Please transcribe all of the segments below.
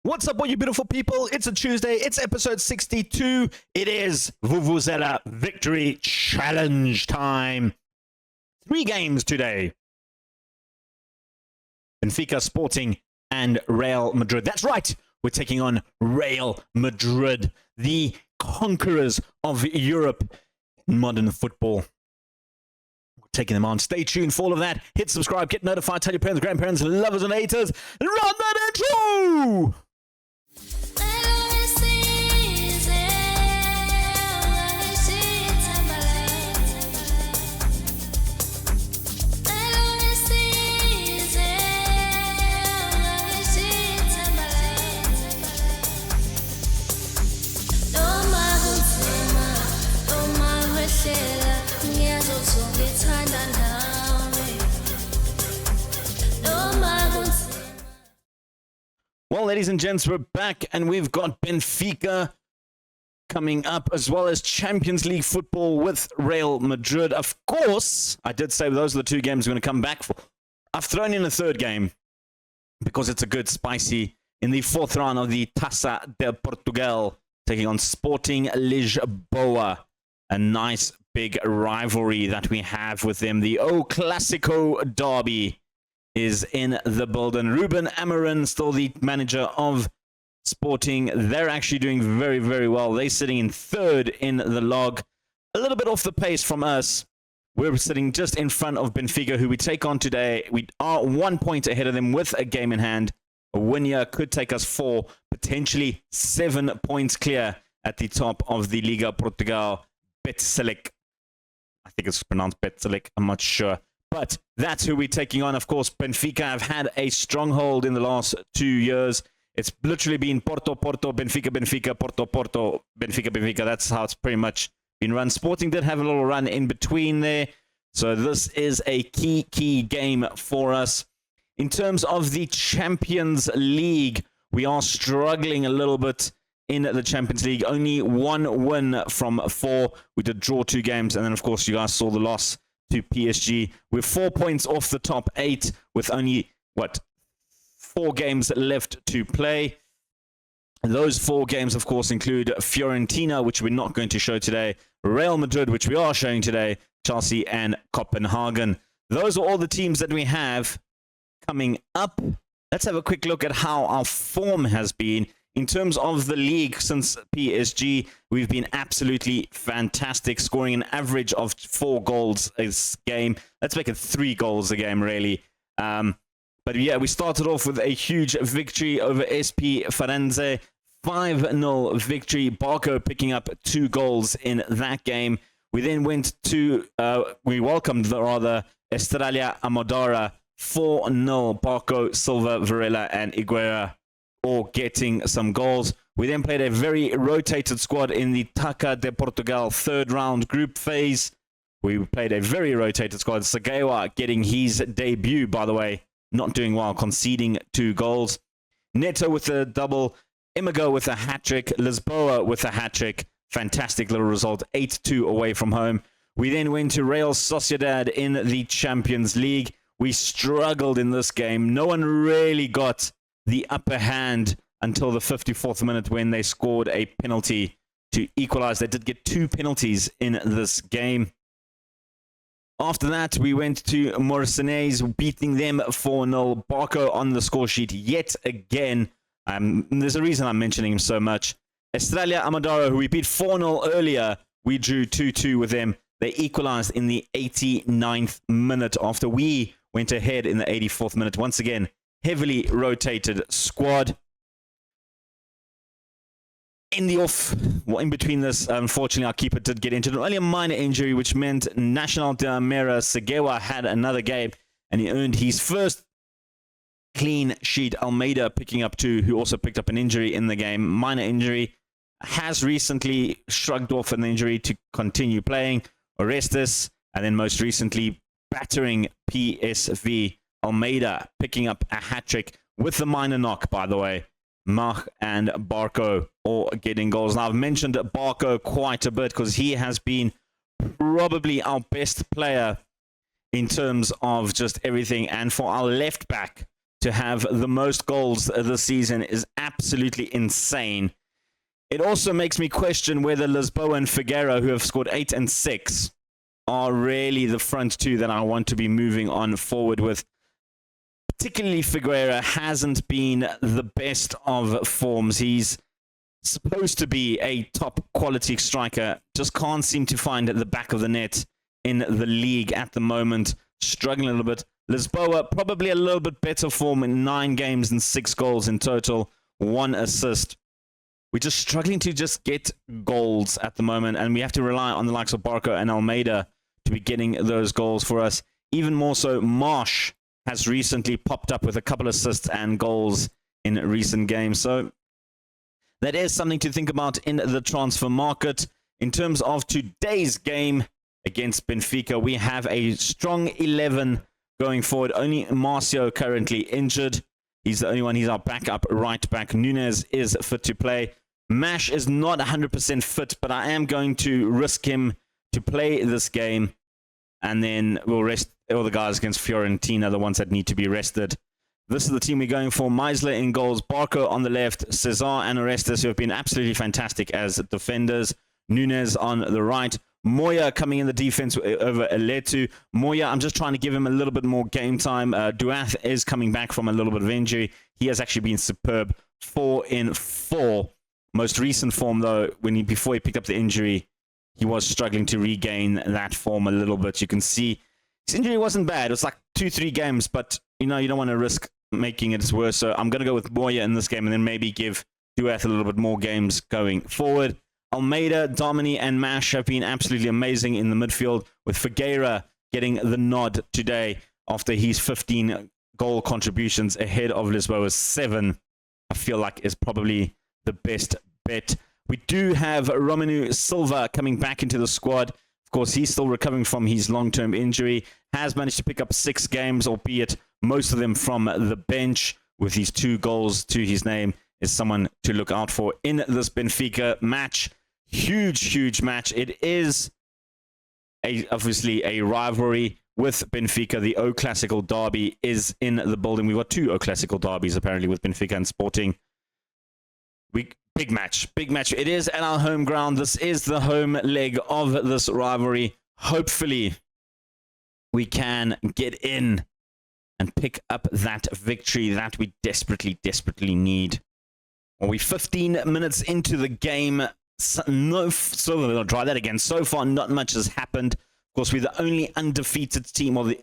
What's up, all you beautiful people? It's a Tuesday. It's episode 62. It is Vuvuzela Victory Challenge time. 3 games today. Benfica, Sporting, and Real Madrid. That's right. We're taking on Real Madrid, the conquerors of Europe in modern football. We're taking them on. Stay tuned for all of that. Hit subscribe, get notified, tell your parents, grandparents, lovers, and haters. Run that intro! Well, ladies and gents, we're back, and we've got Benfica coming up, as well as Champions League football with Real Madrid. Of course, I did say those are the 2 games we're going to come back for. I've thrown in a 3rd game because it's a good spicy in the 4th round of the Taça de Portugal, taking on Sporting Lisboa. A nice big rivalry that we have with them. The O Clásico derby is in the building. Ruben Amorim, still the manager of Sporting. They're actually doing very, very well. They're sitting in 3rd in the log. A little bit off the pace from us. We're sitting just in front of Benfica, who we take on today. We are 1 point ahead of them with a game in hand. A win here could take us 4, potentially 7 points clear at the top of the Liga Portugal. Betselec. I think it's pronounced Betselec. I'm not sure. But that's who we're taking on. Of course, Benfica have had a stronghold in the last 2 years. It's literally been Porto, Porto, Benfica, Benfica, Porto, Porto, Benfica, Benfica. That's how it's pretty much been run. Sporting did have a little run in between there. So this is a key game for us. In terms of the Champions League, we are struggling a little bit in the Champions League. Only 1 win from 4. We did draw 2 games. And then, of course, you guys saw the loss to PSG. We're 4 points off the top 8 with only, 4 games left to play. And those 4 games, of course, include Fiorentina, which we're not going to show today, Real Madrid, which we are showing today, Chelsea, and Copenhagen. Those are all the teams that we have coming up. Let's have a quick look at how our form has been. In terms of the league since PSG, we've been absolutely fantastic, scoring an average of 4 goals a game. Let's make it 3 goals a game, really. But yeah, we started off with a huge victory over SP Firenze. 5-0 victory. Barco picking up 2 goals in that game. We then went to, we welcomed, Estrella Amadora. 4-0. Barco, Silva, Varela, and Higuera all getting some goals. We then played a very rotated squad in the Taça de Portugal 3rd round group phase. We played a very rotated squad. Segewa getting his debut, by the way. Not doing well, conceding 2 goals. Neto with a double. Imigo with a hat-trick. Lisboa with a hat-trick. Fantastic little result. 8-2 away from home. We then went to Real Sociedad in the Champions League. We struggled in this game. No one really got the upper hand until the 54th minute when they scored a penalty to equalize. They did get 2 penalties in this game. After that, we went to Morcinez, beating them 4-0. Barco on the score sheet yet again. There's a reason I'm mentioning him so much. Estrella Amadora, who we beat 4-0 earlier, we drew 2-2 with them. They equalized in the 89th minute after we went ahead in the 84th minute. Once again, heavily rotated squad. In between this, unfortunately, our keeper did get injured. Only a minor injury, which meant Nacional de Almere Segewa had another game, and he earned his first clean sheet. Almeida picking up 2, who also picked up an injury in the game. Minor injury. Has recently shrugged off an injury to continue playing. Orestes, and then most recently battering PSV. Almeida picking up a hat-trick with the minor knock, by the way. Mach and Barco all getting goals. Now, I've mentioned Barco quite a bit because he has been probably our best player in terms of just everything. And for our left back to have the most goals this season is absolutely insane. It also makes me question whether Lisboa and Figueira, who have scored 8 and 6, are really the front two that I want to be moving on forward with. Particularly Figueira hasn't been the best of forms. He's supposed to be a top quality striker, just can't seem to find the back of the net in the league at the moment. Struggling a little bit. Lisboa, probably a little bit better form in 9 games and 6 goals in total, 1 assist. We're just struggling to just get goals at the moment, and we have to rely on the likes of Barco and Almeida to be getting those goals for us. Even more so, Marsh has recently popped up with a couple assists and goals in recent games. So that is something to think about in the transfer market. In terms of today's game against Benfica, we have a strong 11 going forward. Only Marcio currently injured. He's the only one. He's our backup right back. Nunes is fit to play. Mash is not 100% fit, but I am going to risk him to play this game. And then we'll rest all the guys against Fiorentina, the ones that need to be rested. This is the team we're going for. Meisler in goals. Barco on the left. Cesar and Orestes, who have been absolutely fantastic as defenders. Nunes on the right. Moya coming in the defense over Aletu. Moya, I'm just trying to give him a little bit more game time. Duath is coming back from a little bit of injury. He has actually been superb. 4 in 4. Most recent form, though, before he picked up the injury, he was struggling to regain that form a little bit. You can see his injury wasn't bad. It was like 2-3 games, but you don't want to risk making it worse. So I'm going to go with Moya in this game and then maybe give Duath a little bit more games going forward. Almeida, Domini, and Mash have been absolutely amazing in the midfield, with Figueira getting the nod today after his 15 goal contributions ahead of Lisboa's 7. I feel like is probably the best bet. We do have Romelu Silva coming back into the squad. Of course, he's still recovering from his long-term injury. Has managed to pick up 6 games, albeit most of them from the bench, with his 2 goals to his name. Is someone to look out for in this Benfica match. Huge match. It is obviously a rivalry with Benfica. The O Classical derby is in the building. We've got 2 O Classical derbies apparently with Benfica and Sporting. Big match. It is at our home ground. This is the home leg of this rivalry. Hopefully, we can get in and pick up that victory that we desperately need. Well, we're 15 minutes into the game. We'll try that again. So far, not much has happened. Of course, we're the only undefeated team, or the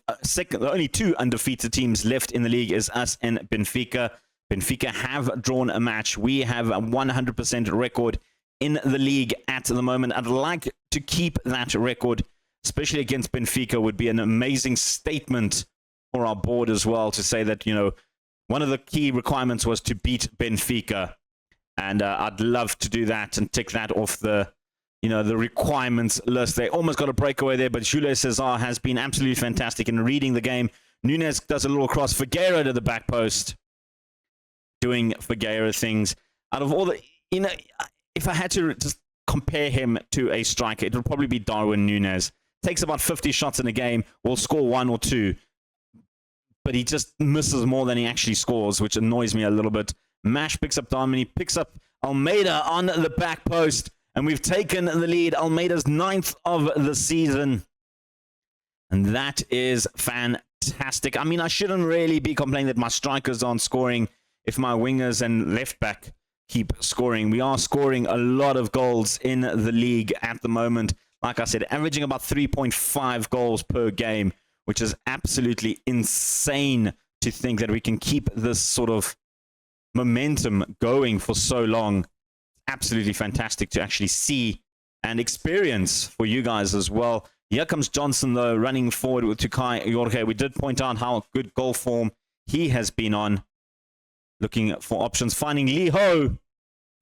only 2 undefeated teams left in the league is us and Benfica. Benfica have drawn a match. We have a 100% record in the league at the moment. I'd like to keep that record, especially against Benfica. Would be an amazing statement for our board as well, to say that, one of the key requirements was to beat Benfica. And I'd love to do that and tick that off the requirements list. They almost got a breakaway there, but Julio Cesar has been absolutely fantastic in reading the game. Nunes does a little cross. Figueira to the back post, doing Figueira things. Out of all the, if I had to just compare him to a striker, it would probably be Darwin Nunes. Takes about 50 shots in a game, will score 1 or 2, but he just misses more than he actually scores, which annoys me a little bit. Mash picks up Domini, picks up Almeida on the back post, and we've taken the lead. Almeida's 9th of the season, and that is fantastic. I mean, I shouldn't really be complaining that my strikers aren't scoring if my wingers and left back keep scoring. We are scoring a lot of goals in the league at the moment. Like I said, averaging about 3.5 goals per game, which is absolutely insane to think that we can keep this sort of momentum going for so long. Absolutely fantastic to actually see and experience for you guys as well. Here comes Johnson, though, running forward with Tukai Jorge. We did point out how good goal form he has been on. Looking for options, finding Liho.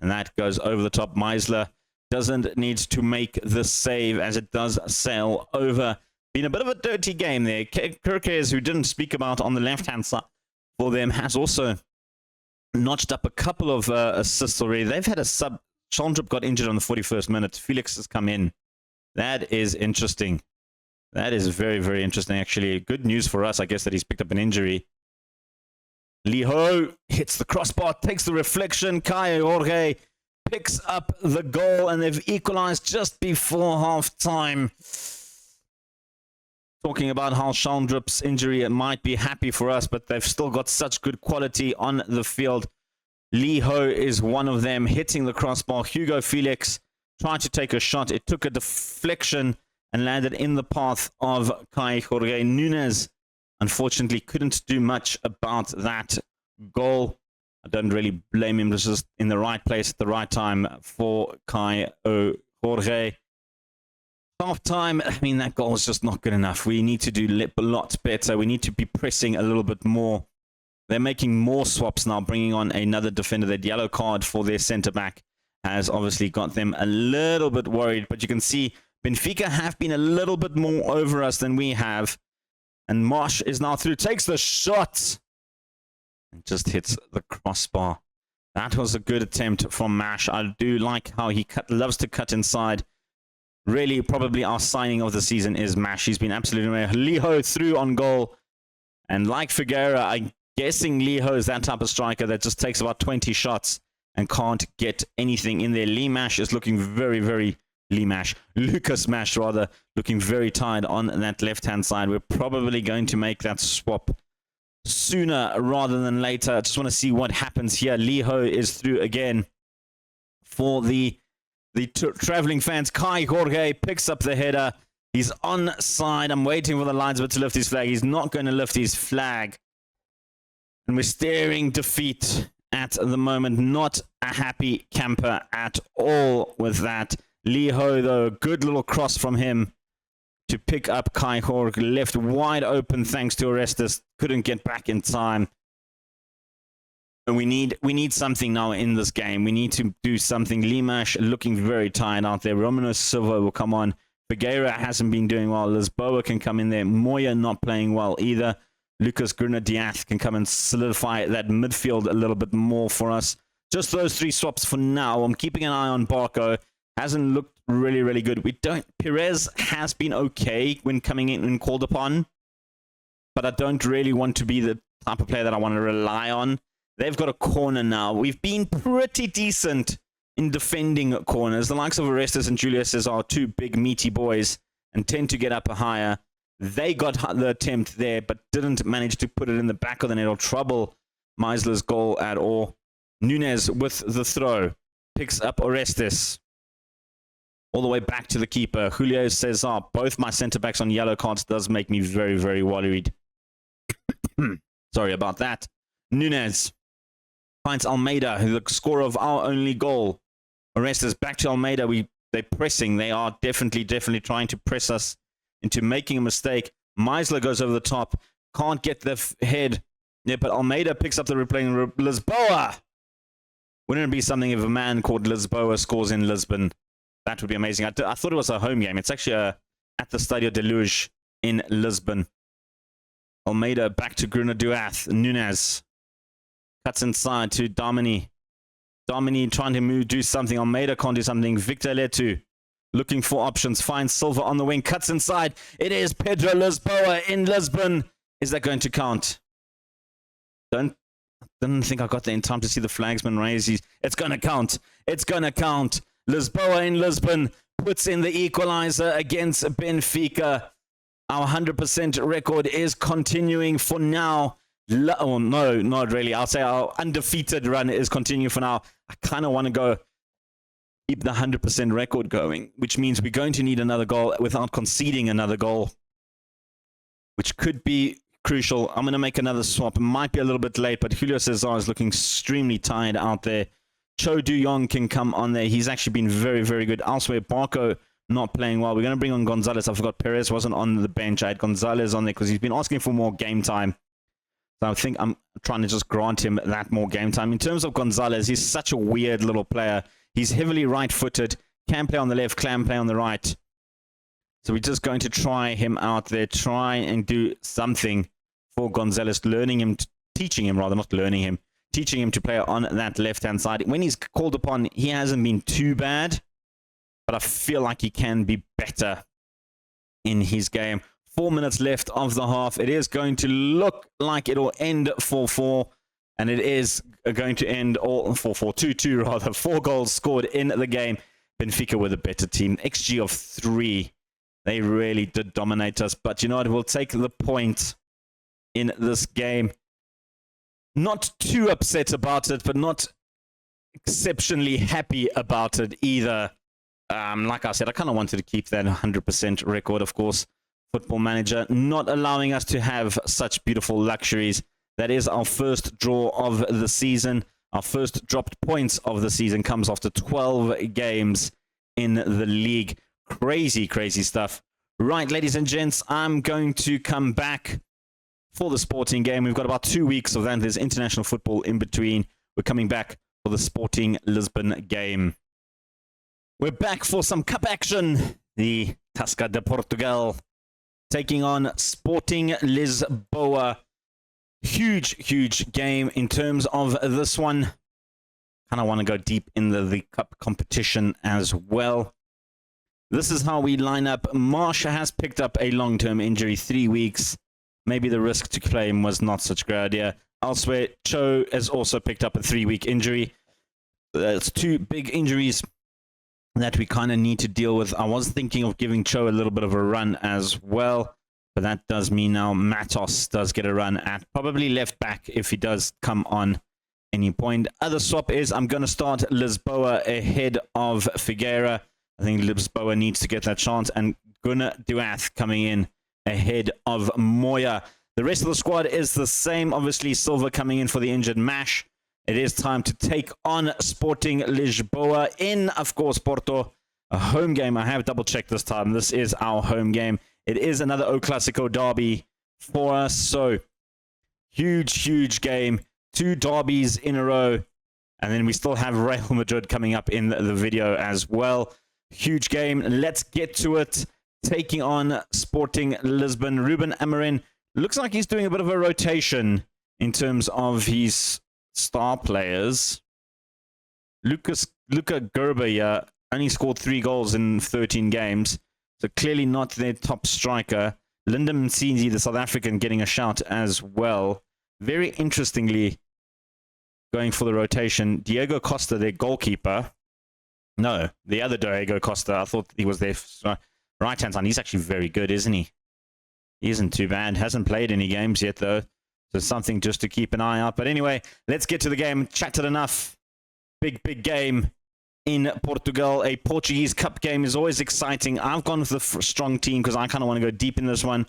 And that goes over the top. Meisler doesn't need to make the save as it does sail over. Been a bit of a dirty game there. Kirkes, who didn't speak about on the left-hand side for them, has also notched up a couple of assists already. They've had a sub. Chandrup got injured on the 41st minute. Felix has come in. That is interesting. That is very, very interesting, actually. Good news for us, I guess, that he's picked up an injury. Liho hits the crossbar, takes the reflection. Kai Jorge picks up the goal, and they've equalized just before half-time. Talking about how Schandrup's injury, it might be happy for us, but they've still got such good quality on the field. Liho is one of them, hitting the crossbar. Hugo Felix tried to take a shot. It took a deflection and landed in the path of Kai Jorge. Nunes, unfortunately, couldn't do much about that goal. I don't really blame him. This is in the right place at the right time for Kai Jorge. Half time, I mean, that goal is just not good enough. We need to do a lot better. We need to be pressing a little bit more. They're making more swaps now, bringing on another defender. That yellow card for their centre-back has obviously got them a little bit worried. But you can see Benfica have been a little bit more over us than we have. And Marsh is now through, takes the shot. And just hits the crossbar. That was a good attempt from Mash. I do like how he loves to cut inside. Really, probably our signing of the season is Mash. He's been absolutely amazing. Liho through on goal. And like Figueira, I'm guessing Liho is that type of striker that just takes about 20 shots and can't get anything in there. Lucas Mash, rather, looking very tired on that left-hand side. We're probably going to make that swap sooner rather than later. I just want to see what happens here. Liho is through again for the traveling fans. Kai Jorge picks up the header. He's onside. I'm waiting for the linesman to lift his flag. He's not going to lift his flag. And we're staring defeat at the moment. Not a happy camper at all with that. Liho, though, good little cross from him to pick up Kai Jorge. Left wide open thanks to Orestes. Couldn't get back in time. And we need something now in this game. We need to do something. Limash looking very tired out there. Romano Silva will come on. Figueira hasn't been doing well. Lisboa can come in there. Moya not playing well either. Lucas Gruna-Diaz can come and solidify that midfield a little bit more for us. Just those three swaps for now. I'm keeping an eye on Barco. Hasn't looked really, really good. Perez has been okay when coming in and called upon. But I don't really want to be the type of player that I want to rely on. They've got a corner now. We've been pretty decent in defending corners. The likes of Orestes and Julius are two big, meaty boys and tend to get up higher. They got the attempt there, but didn't manage to put it in the back of the net or trouble Meisler's goal at all. Nunes with the throw. Picks up Orestes. All the way back to the keeper. Julio Cesar. Both my centre-backs on yellow cards does make me very, very worried. Sorry about that. Nunes finds Almeida, who's the scorer of our only goal. Orestes back to Almeida. They're pressing. They are definitely trying to press us into making a mistake. Meisler goes over the top. Can't get the head. Yeah, but Almeida picks up the replay. Lisboa! Wouldn't it be something if a man called Lisboa scores in Lisbon? That would be amazing. I thought it was a home game. It's actually at the Stadio de Luz in Lisbon. Almeida back to Gruna-Diaz. Nunes cuts inside to Domini. Domini trying to do something. Almeida can't do something. Victor Letu looking for options. Finds Silva on the wing. Cuts inside. It is Pedro Lisboa in Lisbon. Is that going to count? Didn't think I got there in time to see the flagsman raise. It's going to count. It's going to count. Lisboa in Lisbon puts in the equalizer against Benfica. Our 100% record is continuing for now. Oh, no, not really. I'll say our undefeated run is continuing for now. I kind of want to go keep the 100% record going, which means we're going to need another goal without conceding another goal, which could be crucial. I'm going to make another swap. It might be a little bit late, but Julio Cesar is looking extremely tired out there. Cho Du-Yong can come on there. He's actually been very, very good. Elsewhere, Barco not playing well. We're going to bring on Gonzalez. I forgot Perez wasn't on the bench. I had Gonzalez on there because he's been asking for more game time. So I think I'm trying to just grant him that more game time. In terms of Gonzalez, he's such a weird little player. He's heavily right-footed, can play on the left, can play on the right. So we're just going to try him out there, try and do something for Gonzalez, teaching him to play on that left-hand side. When he's called upon, he hasn't been too bad, but I feel like he can be better in his game. 4 minutes left of the half. It is going to look like it'll end 4-4. And it is going to end all 4-4-2-2 rather. 4 goals scored in the game. Benfica were the better team. XG of 3. They really did dominate us. But you know what? We'll take the point in this game. Not too upset about it, but not exceptionally happy about it either. Like I said, I kind of wanted to keep that 100% record, of course. Football Manager not allowing us to have such beautiful luxuries. That is our first draw of the season. Our first dropped points of the season comes after 12 games in the league. Crazy, crazy stuff. Right, ladies and gents, I'm going to come back for the Sporting game. We've got about 2 weeks of that. There's international football in between. We're coming back for the Sporting Lisbon game. We're back for some cup action. The Tasca de Portugal taking on Sporting Lisboa. Huge, huge game in terms of this one. Kind of want to go deep in the cup competition as well. This is how we line up. Marsh has picked up a long-term injury, 3 weeks. Maybe the risk to claim was not such a great idea. Elsewhere, Cho has also picked up a 3-week injury. It's 2 big injuries that we kind of need to deal with. I was thinking of giving Cho a little bit of a run as well. But that does mean now Matos does get a run at probably left back if he does come on any point. Other swap is I'm going to start Lisboa ahead of Figueira. I think Lisboa needs to get that chance. And Gunnar Duath coming in ahead of Moya. The rest of the squad is the same. Obviously, Silva coming in for the injured Mash. It is time to take on Sporting Lisboa in, of course, Porto. A home game. I have double-checked this time. This is our home game. It is another O Clasico derby for us. So, huge, huge game. 2 derbies in a row. And then we still have Real Madrid coming up in the video as well. Huge game. Let's get to it. Taking on Sporting Lisbon. Ruben Amorim looks like he's doing a bit of a rotation in terms of his star players. Luka Gerber only scored 3 goals in 13 games. So clearly not their top striker. Lyndon Msini, the South African, getting a shout as well. Very interestingly, going for the rotation, Diego Costa, their goalkeeper. No, the other Diego Costa. I thought he was their right-hand side. He's actually very good, isn't he? He isn't too bad. Hasn't played any games yet, though. So something just to keep an eye out. But anyway, let's get to the game. Chatted enough. Big, big game in Portugal. A Portuguese Cup game is always exciting. I've gone with the strong team because I kind of want to go deep in this one.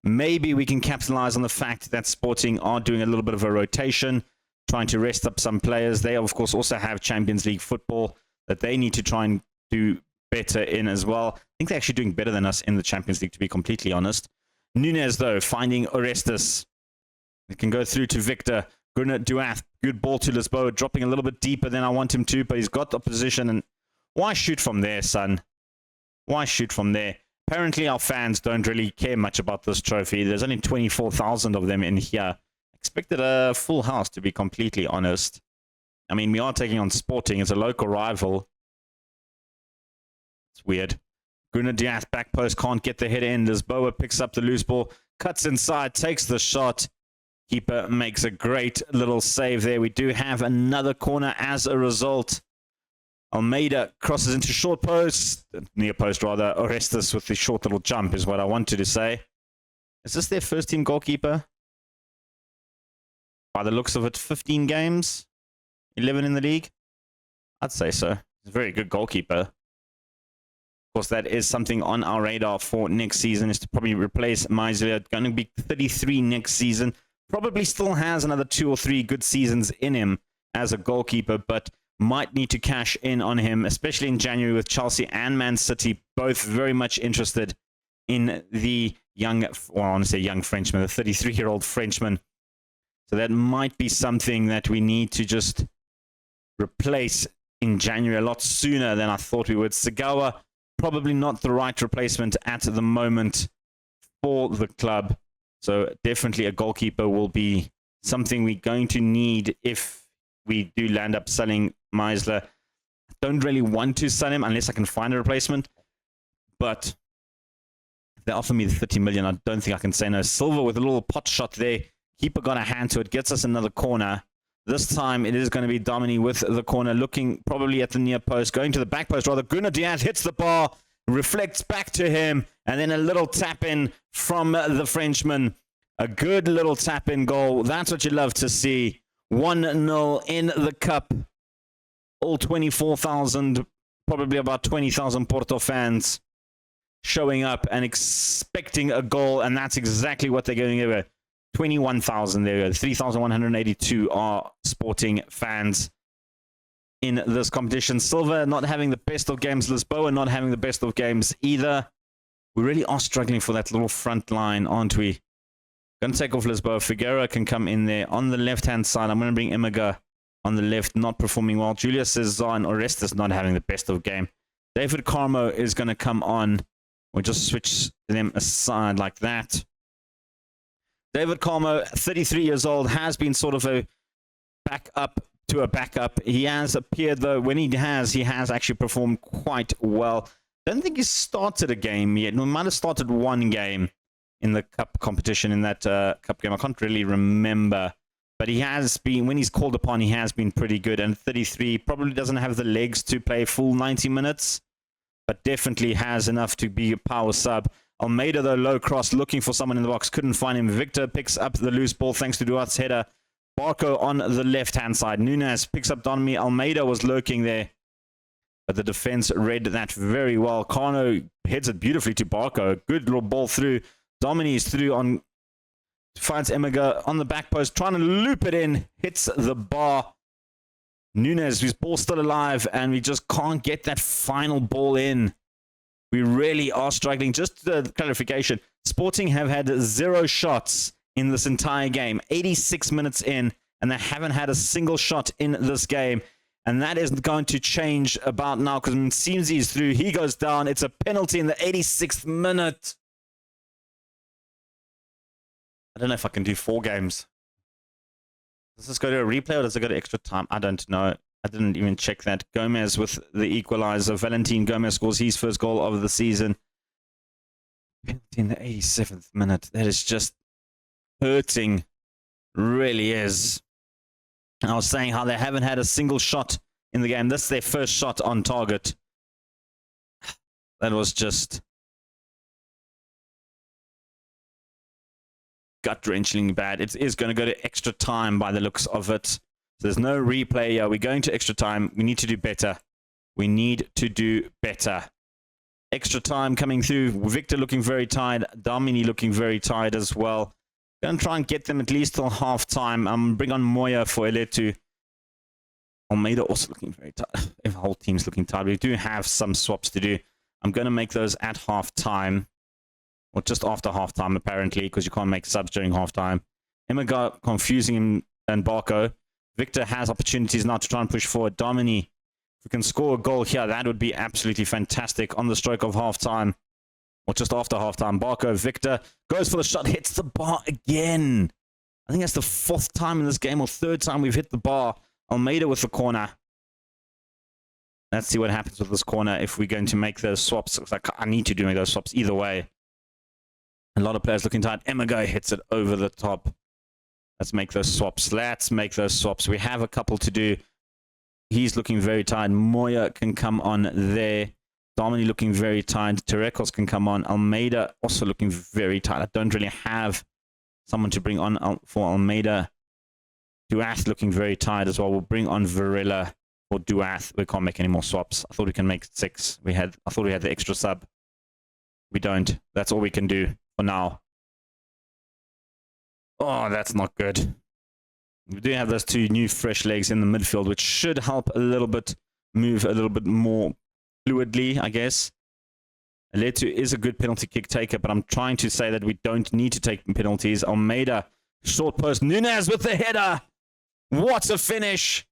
Maybe we can capitalize on the fact that Sporting are doing a little bit of a rotation, trying to rest up some players. They, of course, also have Champions League football that they need to try and do better in as well. I think they're actually doing better than us in the Champions League, to be completely honest. Nunez, though, finding Orestes. It can go through to Victor. Gunnar Duath, good ball to Lisboa, dropping a little bit deeper than I want him to, but he's got the position. And why shoot from there, son? Why shoot from there? Apparently, our fans don't really care much about this trophy. There's only 24,000 of them in here. Expected a full house, to be completely honest. I mean, we are taking on Sporting. It's a local rival. It's weird. Gunnar Duath, back post, can't get the header in. Lisboa picks up the loose ball, cuts inside, takes the shot. Keeper makes a great little save there. We do have another corner as a result. Almeida crosses into short post. Near post, rather. Orestes with the short little jump is what I wanted to say. Is this their first team goalkeeper? By the looks of it, 15 games. 11 in the league. I'd say so. He's a very good goalkeeper. Of course, that is something on our radar for next season, is to probably replace Meisler. Going to be 33 next season. Probably still has another 2 or 3 good seasons in him as a goalkeeper, but might need to cash in on him, especially in January with Chelsea and Man City, both very much interested in the young, well, I want to say young Frenchman, the 33-year-old Frenchman. So that might be something that we need to just replace in January a lot sooner than I thought we would. Sagawa, probably not the right replacement at the moment for the club. So definitely a goalkeeper will be something we're going to need if we do land up selling Meisler. I don't really want to sell him unless I can find a replacement. But if they offer me the 30 million, I don't think I can say no. Silva with a little pot shot there. Keeper got a hand to it. Gets us another corner. This time it is going to be Domini with the corner, looking probably at the near post, going to the back post rather. Gunnar Diaz hits the bar, reflects back to him, and then a little tap in from the Frenchman. A good little tap in goal. That's what you love to see. 1-0 in the cup. All 24,000, probably about 20,000 Porto fans showing up and expecting a goal, and that's exactly what they're going over. 21,000 there. 3,182 are Sporting fans in this competition. Silva not having the best of games. Lisboa not having the best of games either. We really are struggling for that little front line, aren't we? Going to take off Lisboa. Figueroa can come in there. On the left-hand side, I'm going to bring Imaga on the left, not performing well. Julius Cesar and Orestes not having the best of game. David Carmo is going to come on. We'll just switch them aside like that. David Carmo, 33 years old, has been sort of a backup to a backup. He has appeared, though, when he has actually performed quite well. Don't think he's started a game yet. No, he might have started one game in the cup competition, in that cup game. I can't really remember. But he has been, when he's called upon, he has been pretty good. And 33 probably doesn't have the legs to play full 90 minutes, but definitely has enough to be a power sub. Almeida, though, low cross, looking for someone in the box. Couldn't find him. Victor picks up the loose ball thanks to Duarte's header. Barco on the left-hand side. Nunes picks up Donmi. Almeida was lurking there, but the defense read that very well. Carno heads it beautifully to Barco. Good little ball through. Domini's through on, finds Emiga on the back post, trying to loop it in, hits the bar. Nunes, his ball's still alive, and we just can't get that final ball in. We really are struggling. Just the clarification, Sporting have had 0 shots in this entire game, 86 minutes in, and they haven't had a single shot in this game. And that isn't going to change about now, because Msimzi is through. He goes down. It's a penalty in the 86th minute. I don't know if I can do 4 games. Does this go to a replay or does it go to extra time? I don't know. I didn't even check that. Gomez with the equalizer. Valentin Gomez scores his first goal of the season. Penalty in the 87th minute. That is just hurting. Really is. And I was saying how they haven't had a single shot in the game. This is their first shot on target. That was just gut-wrenching bad. It is going to go to extra time by the looks of it. So there's no replay here. We're going to extra time. We need to do better. We need to do better. Extra time coming through. Victor looking very tired. Damini looking very tired as well. Going to try and get them at least till half-time. Bring on Moya for Eletu. Almeida also looking very tired. If the whole team's looking tired. We do have some swaps to do. I'm going to make those at half-time. Or just after halftime, apparently, because you can't make subs during halftime. Emiga confusing him and Barco. Victor has opportunities now to try and push forward. Domini, if we can score a goal here, that would be absolutely fantastic on the stroke of halftime. Or just after halftime. Barco, Victor goes for the shot, hits the bar again. I think that's the 4th time in this game, or 3rd time we've hit the bar. Almeida with the corner. Let's see what happens with this corner if we're going to make those swaps. I need to do those swaps either way. A lot of players looking tired. Emiga hits it over the top. Let's make those swaps. Let's make those swaps. We have a couple to do. He's looking very tired. Moya can come on there. Domini looking very tired. Terekos can come on. Almeida also looking very tired. I don't really have someone to bring on for Almeida. Duath looking very tired as well. We'll bring on Varela or Duath. We can't make any more swaps. I thought we can make 6. I thought we had the extra sub. We don't. That's all we can do for now. Oh, that's not good. We do have those 2 new fresh legs in the midfield, which should help a little bit, move a little bit more fluidly, I guess. Letu is a good penalty kick taker, but I'm trying to say that we don't need to take penalties. Almeida, short post. Nunes with the header. What a finish.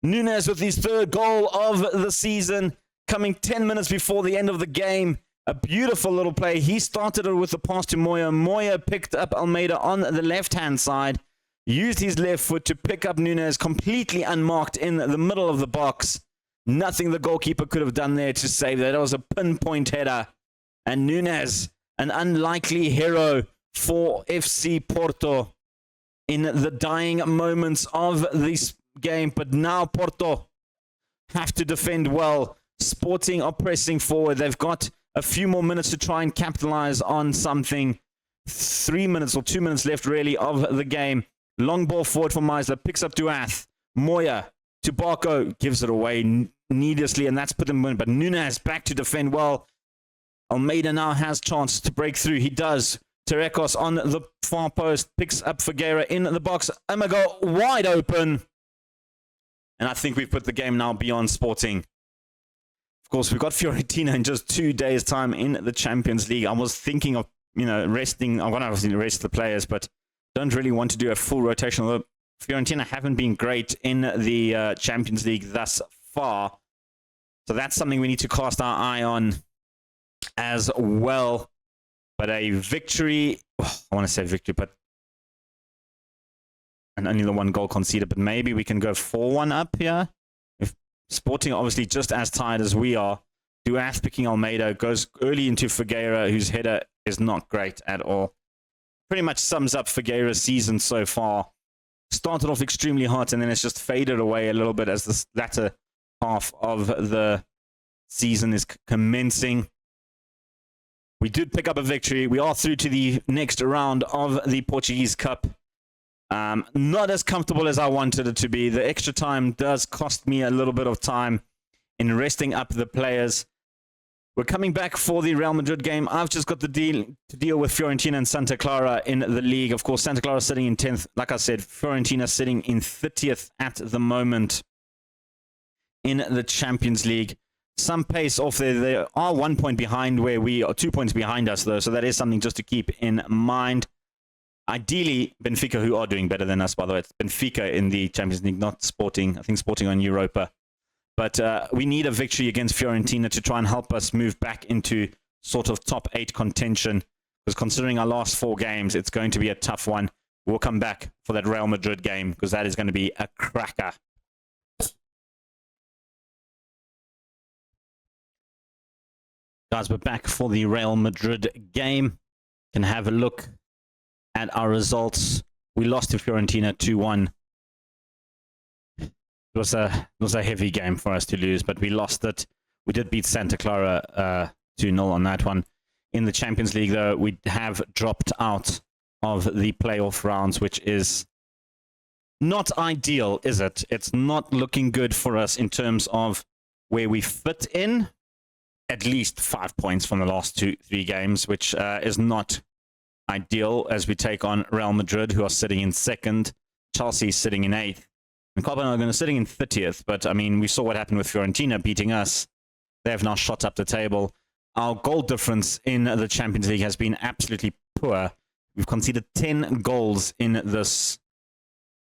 Nunes with his 3rd goal of the season, coming 10 minutes before the end of the game. A beautiful little play. He started it with the pass to Moya. Moya picked up Almeida on the left-hand side, used his left foot to pick up Nunes completely unmarked in the middle of the box. Nothing the goalkeeper could have done there to save that. It was a pinpoint header. And Nunes, an unlikely hero for FC Porto in the dying moments of the game, but now Porto have to defend well. Sporting are pressing forward. They've got a few more minutes to try and capitalize on something. 3 minutes or 2 minutes left, really, of the game. Long ball forward for Meisler. Picks up Duath. Moya to Barco. Gives it away needlessly, and that's put them in. But Nunes back to defend well. Almeida now has chance to break through. He does. Terekos on the far post. Picks up Figueira in the box. Amago wide open. And I think we've put the game now beyond Sporting. Of course, we've got Fiorentina in just 2 days' time in the Champions League. I was thinking of, resting. I want to obviously rest the players, but don't really want to do a full rotation. Although Fiorentina haven't been great in the Champions League thus far. So that's something we need to cast our eye on as well. But a victory, I want to say victory, but and only the 1 goal conceded, but maybe we can go 4-1 up here. If Sporting obviously just as tired as we are. Duath picking Almeida, goes early into Figueira, whose header is not great at all. Pretty much sums up Figueira's season so far. Started off extremely hot, and then it's just faded away a little bit as the latter half of the season is commencing. We did pick up a victory. We are through to the next round of the Portuguese Cup. Not as comfortable as I wanted it to be. The extra time does cost me a little bit of time in resting up the players. We're coming back for the Real Madrid game. I've just got to deal with Fiorentina and Santa Clara in the league. Of course, Santa Clara sitting in 10th. Like I said, Fiorentina sitting in 30th at the moment in the Champions League. Some pace off there. They are 1 point behind where we are, 2 points behind us, though. So that is something just to keep in mind. Ideally, Benfica, who are doing better than us, by the way. It's Benfica in the Champions League, not Sporting. I think Sporting on Europa. But we need a victory against Fiorentina to try and help us move back into sort of top 8 contention. Because considering our last 4 games, it's going to be a tough one. We'll come back for that Real Madrid game because that is going to be a cracker. Guys, we're back for the Real Madrid game. Can have a look at our results. We lost to Fiorentina 2-1. It was a heavy game for us to lose, but we lost it. We did beat Santa Clara 2-0 on that one. In the Champions League, though, we have dropped out of the playoff rounds, which is not ideal, is it? It's not looking good for us in terms of where we fit in. At least 5 points from the last 3 games, which is not ideal as we take on Real Madrid, who are sitting in 2nd. Chelsea sitting in 8th. And Copenhagen are sitting in 30th. But, I mean, we saw what happened with Fiorentina beating us. They have now shot up the table. Our goal difference in the Champions League has been absolutely poor. We've conceded 10 goals in this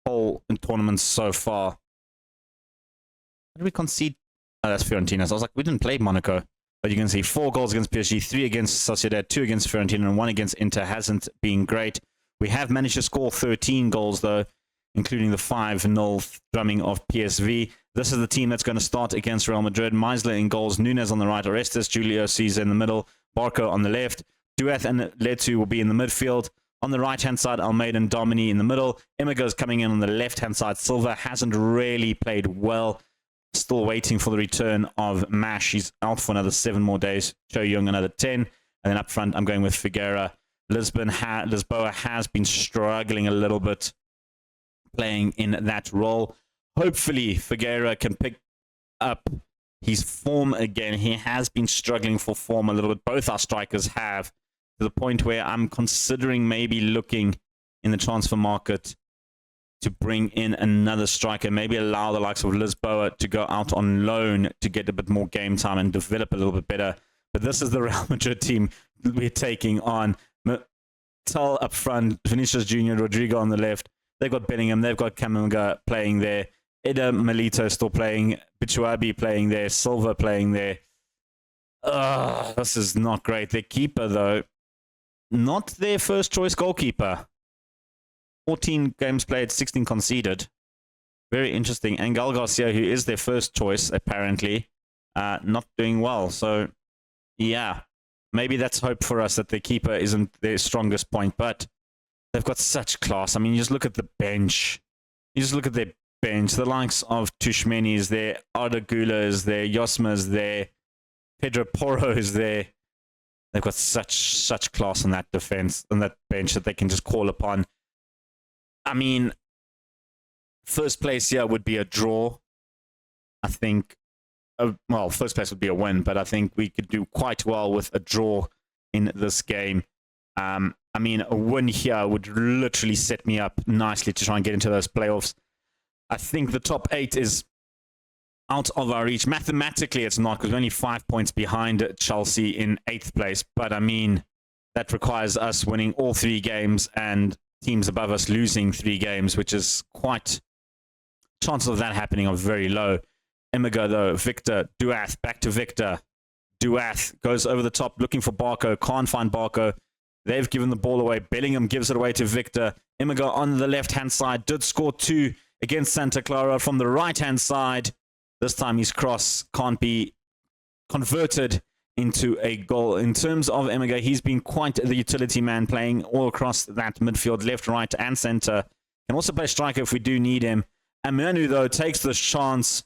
whole tournament so far. What did we concede? Oh, that's Fiorentina. So I was like, we didn't play Monaco. But you can see 4 goals against PSG, 3 against Sociedad, 2 against Fiorentina, and 1 against Inter. Hasn't been great. We have managed to score 13 goals, though, including the 5-0 drumming of PSV. This is the team that's going to start against Real Madrid. Meisler in goals, Nunes on the right, Orestes, Julio Cesar in the middle, Barco on the left. Dueth and Letu will be in the midfield. On the right-hand side, Almeida and Domini in the middle. Imago's coming in on the left-hand side. Silva hasn't really played well. Still waiting for the return of Mash. He's out for another 7 more days. Cho Young another 10. And then up front, I'm going with Figueira. Lisboa has been struggling a little bit playing in that role. Hopefully, Figueira can pick up his form again. He has been struggling for form a little bit. Both our strikers have, to the point where I'm considering maybe looking in the transfer market to bring in another striker, maybe allow the likes of Lisboa to go out on loan to get a bit more game time and develop a little bit better. But this is the Real Madrid team we're taking on. Tel up front, Vinicius Jr., Rodrigo on the left. They've got Bellingham, they've got Camavinga playing there. Eder Milito still playing, Bichuabi playing there, Silva playing there. This is not great. Their keeper, though, not their first choice goalkeeper. 14 games played, 16 conceded. Very interesting. Angel Garcia, who is their first choice, apparently, not doing well. So, yeah, maybe that's hope for us that their keeper isn't their strongest point. But they've got such class. I mean, you just look at the bench. You just look at their bench. The likes of Tushmeni is there, Arda Gula is there, Yosma is there, Pedro Porro is there. They've got such class on that defense, on that bench that they can just call upon. I mean, first place here would be a draw. I think, well, first place would be a win, but I think we could do quite well with a draw in this game. I mean, a win here would literally set me up nicely to try and get into those playoffs. I think the top 8 is out of our reach. Mathematically, it's not, because we're only 5 points behind Chelsea in 8th place. But, I mean, that requires us winning all 3 games and teams above us losing 3 games, which is quite... Chances of that happening are very low. Emigo, though. Victor. Duath. Back to Victor. Duath goes over the top looking for Barco. Can't find Barco. They've given the ball away. Bellingham gives it away to Victor. Emigo on the left-hand side. Did score 2 against Santa Clara from the right-hand side. This time his cross can't be converted into a goal. In terms of Emigo, he's been quite the utility man, playing all across that midfield, left, right, and center. Can also play striker if we do need him. And Manu, though, takes the chance.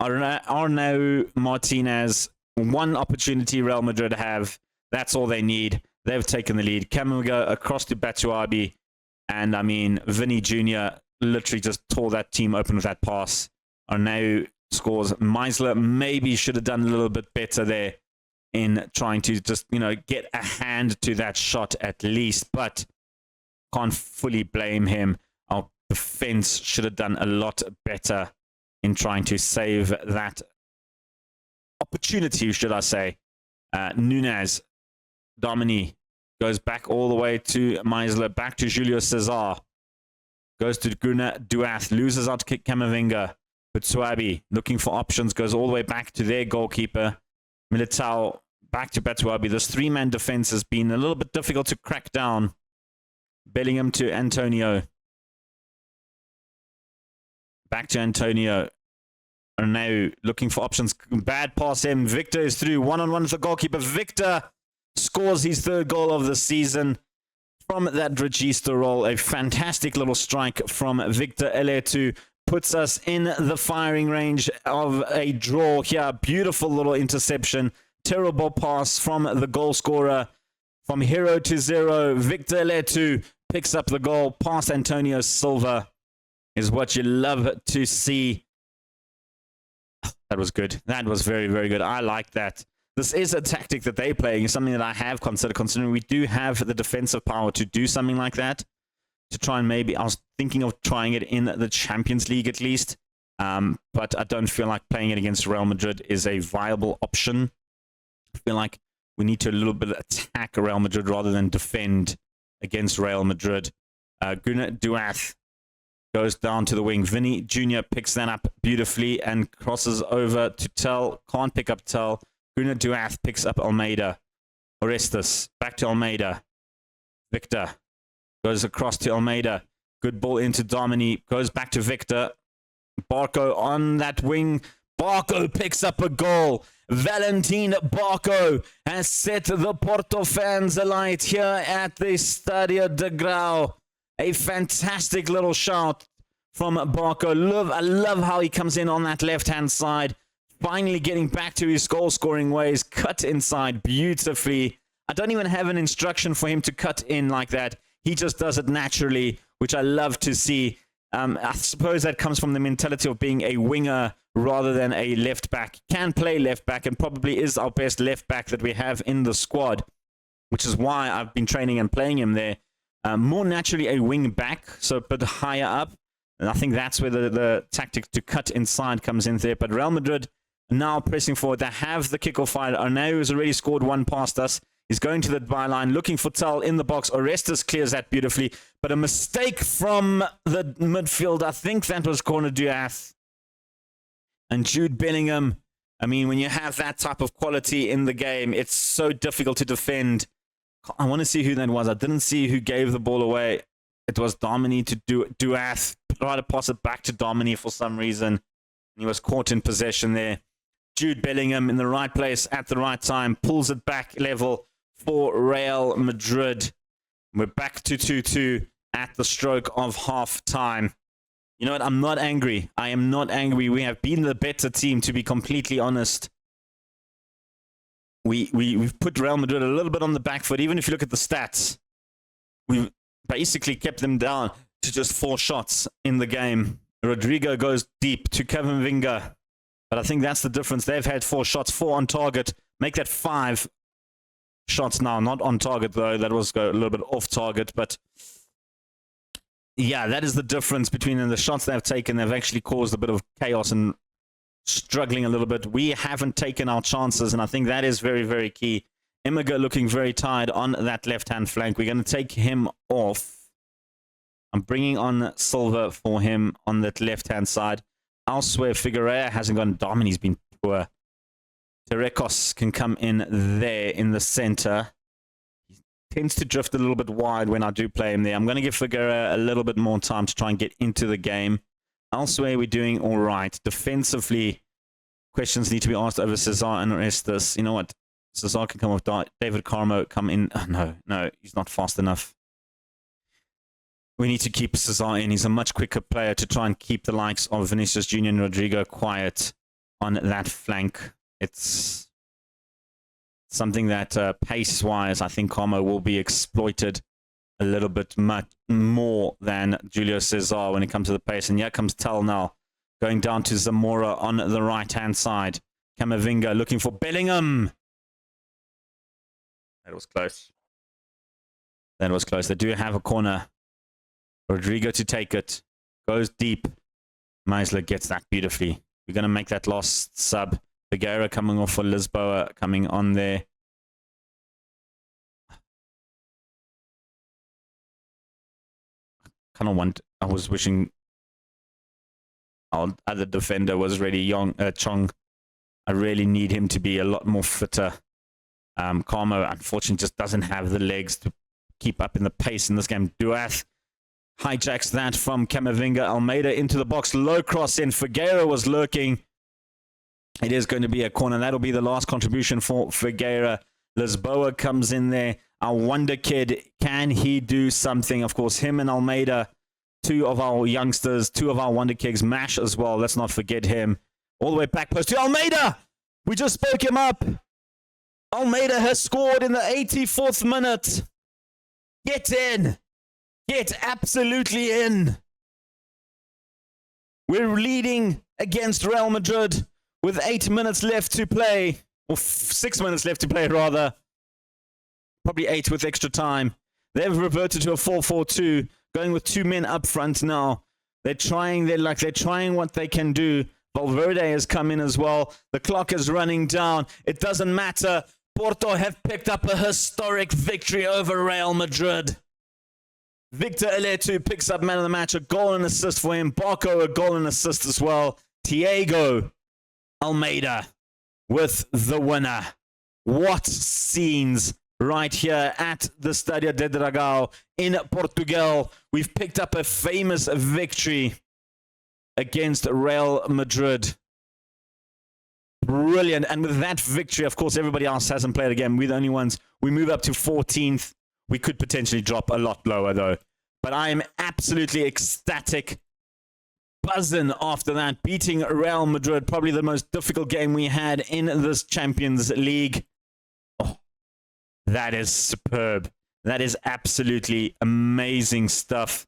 Arnau Martinez, one opportunity Real Madrid have. That's all they need. They've taken the lead. Kamaga across to Batuabi. And, I mean, Vinny Jr. literally just tore that team open with that pass. Arnau scores. Meisler maybe should have done a little bit better there in trying to just, you know, get a hand to that shot at least. But can't fully blame him. Our defense should have done a lot better in trying to save that opportunity, should I say. Nunez, Domini goes back all the way to Meisler, back to Julio Cesar. Goes to Guna Duath, loses out to Camavinga. But Suabi, looking for options, goes all the way back to their goalkeeper. Militao, back to Batuabi. This 3-man defense has been a little bit difficult to crack down. Bellingham to Antonio. Back to Antonio. And now looking for options. Bad pass in. Victor is through. One-on-one with the goalkeeper. Victor scores his 3rd goal of the season from that regista roll. A fantastic little strike from Victor Eletu puts us in the firing range of a draw here. Beautiful little interception. Terrible pass from the goal scorer. From hero to zero, Victor Eletu picks up the goal past Antonio Silva. Is what you love to see. That was good. That was very, very good. I like that. This is a tactic that they're playing. It's something that I have considered, considering we do have the defensive power to do something like that. To try and maybe, I was thinking of trying it in the Champions League at least. But I don't feel like playing it against Real Madrid is a viable option. I feel like we need to a little bit attack Real Madrid rather than defend against Real Madrid. Guna Duath goes down to the wing. Vinny Jr. picks that up beautifully and crosses over to Tel. Can't pick up Tel. Guna Duath picks up Almeida. Orestes back to Almeida. Victor goes across to Almeida. Good ball into Domini. Goes back to Victor. Barco on that wing. Barco picks up a goal. Valentin Barco has set the Porto fans alight here at the Stadio de Grau. A fantastic little shot from Barco. I love how he comes in on that left-hand side. Finally getting back to his goal-scoring ways. Cut inside beautifully. I don't even have an instruction for him to cut in like that. He just does it naturally, which I love to see. I suppose that comes from the mentality of being a winger rather than a left-back. Can play left-back and probably is our best left-back that we have in the squad, which is why I've been training and playing him there. More naturally a wing back, so a bit higher up. And I think that's where the tactic to cut inside comes in there. But Real Madrid now pressing forward. They have the kickoff fire. Arnau has already scored one past us. He's going to the byline, looking for Tel in the box. Orestes clears that beautifully. But a mistake from the midfield. I think that was corner Duath. And Jude Bellingham. I mean, when you have that type of quality in the game, it's so difficult to defend. I want to see who that was. I didn't see who gave the ball away. It was Domini to Duath. Tried to pass it back to Domini for some reason. He was caught in possession there. Jude Bellingham in the right place at the right time. Pulls it back level for Real Madrid. We're back to 2-2 at the stroke of half time. You know what? I'm not angry. I am not angry. We have been the better team, to be completely honest. We've put Real Madrid a little bit on the back foot. Even if you look at the stats, we've basically kept them down to just 4 shots in the game. Rodrigo goes deep to Camavinga. But I think that's the difference. They've had 4 shots, 4 on target. Make that 5 shots now. Not on target, though. That was a little bit off target. But yeah, that is the difference between the shots they've taken. They've actually caused a bit of chaos and struggling a little bit. We haven't taken our chances, and I think that is very, very key. Imiga looking very tired on that left-hand flank. We're going to take him off. I'm bringing on Silva for him on that left-hand side. Elsewhere, Figueroa hasn't gone dominant. He's been poor. Terekos can come in there in the center. Tends to drift a little bit wide when I do play him there. I'm going to give Figueroa a little bit more time to try and get into the game. Elsewhere, we're doing all right. Defensively, questions need to be asked over Cesar and Orestes. You know what? Cesar can come off. David Carmo come in. Oh, no, he's not fast enough. We need to keep Cesar in. He's a much quicker player to try and keep the likes of Vinicius Jr. and Rodrigo quiet on that flank. It's something that pace-wise, I think Carmo will be exploited a little bit much more than Julio Cesar when it comes to the pace. And here comes Tel now, going down to Zamora on the right-hand side. Camavinga looking for Bellingham. That was close. That was close. They do have a corner. Rodrigo to take it. Goes deep. Meisler gets that beautifully. We're going to make that last sub. Figueroa coming off for Lisboa, coming on there. I was wishing our other defender was really Chong. I really need him to be a lot more fitter. Carmo, unfortunately, just doesn't have the legs to keep up in the pace in this game. Duath hijacks that from Camavinga. Almeida into the box. Low cross in. Figueroa was lurking. It is going to be a corner. That'll be the last contribution for Figueroa. Lisboa comes in there. Our wonder kid. Can he do something? Of course, him and Almeida, 2 of our youngsters, 2 of our wonder kids. Mash as well. Let's not forget him. All the way back post to Almeida. We just spoke him up. Almeida has scored in the 84th minute. Get in. Get absolutely in. We're leading against Real Madrid with 8 minutes left to play. Or 6 minutes left to play, rather. Probably 8 with extra time. They've reverted to a 4-4-2, going with 2 men up front now. They're trying what they can do. Valverde has come in as well. The clock is running down. It doesn't matter. Porto have picked up a historic victory over Real Madrid. Victor Aletu picks up man of the match, a goal and assist for him. Barco, a goal and assist as well. Thiago Almeida with the winner. What scenes right here at the Stadio de Dragão in Portugal. We've picked up a famous victory against Real Madrid. Brilliant. And with that victory, of course, everybody else hasn't played a game. We're the only ones. We move up to 14th. We could potentially drop a lot lower, though. But I am absolutely ecstatic. Buzzing after that. Beating Real Madrid. Probably the most difficult game we had in this Champions League. Oh, that is superb. That is absolutely amazing stuff.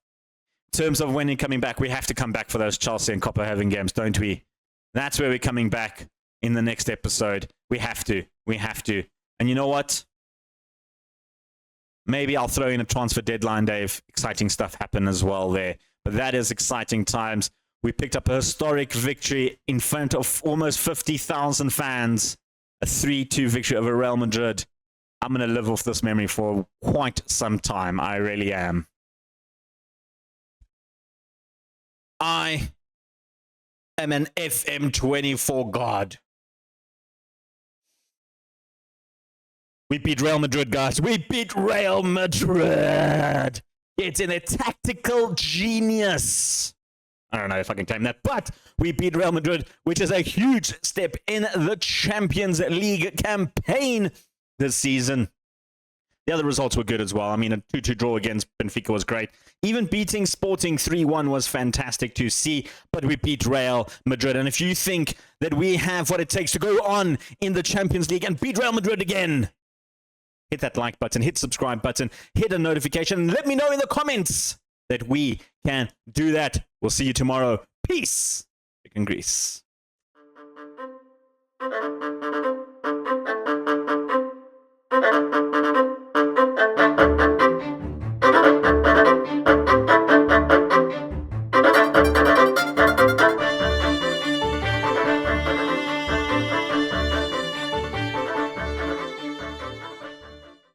In terms of when you're coming back, we have to come back for those Chelsea and Copenhagen games, don't we? That's where we're coming back in the next episode. We have to. We have to. And you know what? Maybe I'll throw in a transfer deadline day if exciting stuff happen as well there. But that is exciting times. We picked up a historic victory in front of almost 50,000 fans. A 3-2 victory over Real Madrid. I'm going to live off this memory for quite some time. I really am. I am an FM24 god. We beat Real Madrid, guys. We beat Real Madrid. It's a tactical genius. I don't know if I can claim that, but we beat Real Madrid, which is a huge step in the Champions League campaign this season. the other results were good as well. I mean, a 2-2 draw against Benfica was great. Even beating Sporting 3-1 was fantastic to see, but we beat Real Madrid. And if you think that we have what it takes to go on in the Champions League and beat Real Madrid again, hit that like button, hit subscribe button, hit a notification, and let me know in the comments that we can do that. We'll see you tomorrow. Peace. Back in Greece.